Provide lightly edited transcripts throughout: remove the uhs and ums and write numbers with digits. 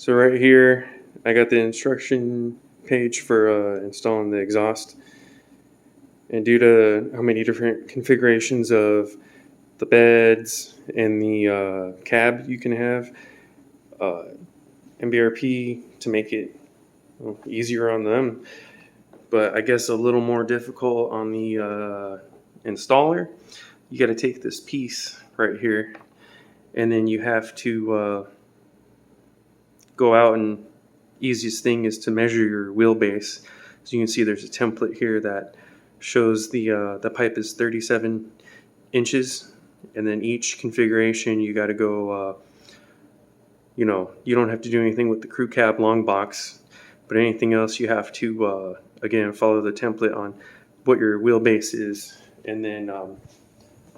So right here, I got the instruction page for installing the exhaust. And due to how many different configurations of the beds and the cab you can have, MBRP to make it easier on them, but I guess a little more difficult on the installer. You got to take this piece right here, and then you have to go out, and easiest thing is to measure your wheelbase. So you can see there's a template here that shows the pipe is 37 inches, and then each configuration you got to go you don't have to do anything with the crew cab long box, but anything else you have to again follow the template on what your wheelbase is, and then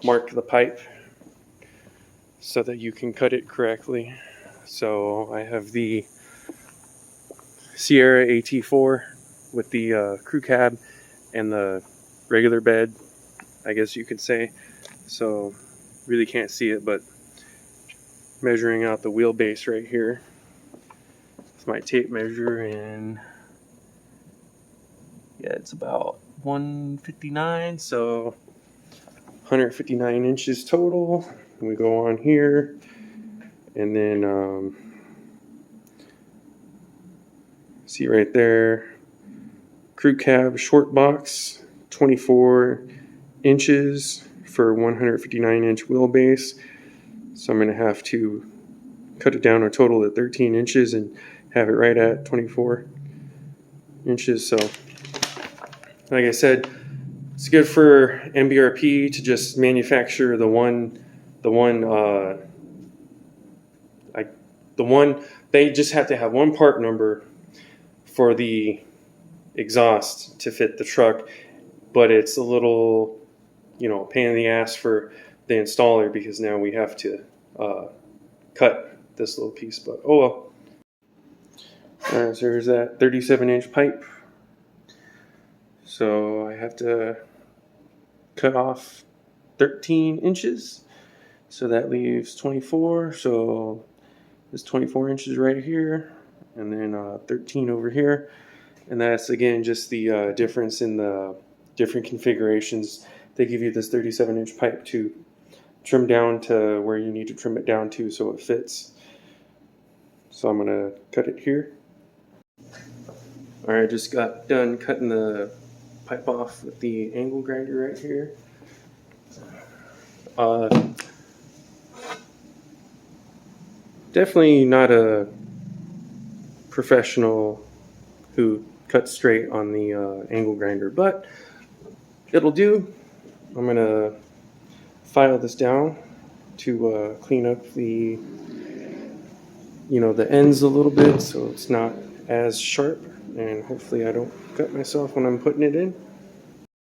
mark the pipe so that you can cut it correctly. So I have the Sierra AT4 with the crew cab and the regular bed, I guess you could say. So really can't see it, but measuring out the wheelbase right here with my tape measure, and yeah, it's about 159, so 159 inches total. And we go on here, and then see right there, crew cab short box, 24 inches for 159 inch wheelbase. So I'm going to have to cut it down a total of 13 inches and have it right at 24 inches. So like I said, it's good for MBRP to just manufacture the one they just have to have one part number for the exhaust to fit the truck, but it's a little pain in the ass for the installer because now we have to cut this little piece, but oh well. Alright, so here's that 37 inch pipe. So I have to cut off 13 inches, so that leaves 24. So there's 24 inches right here, and then 13 over here, and that's again just the difference in the different configurations. They give you this 37 inch pipe to trim down to where you need to trim it down to so it fits. So I'm gonna cut it here. Alright, just got done cutting the pipe off with the angle grinder right here. Definitely not a professional who cuts straight on the angle grinder, but it'll do. I'm gonna file this down to clean up the the ends a little bit so it's not as sharp, and hopefully I don't cut myself when I'm putting it in.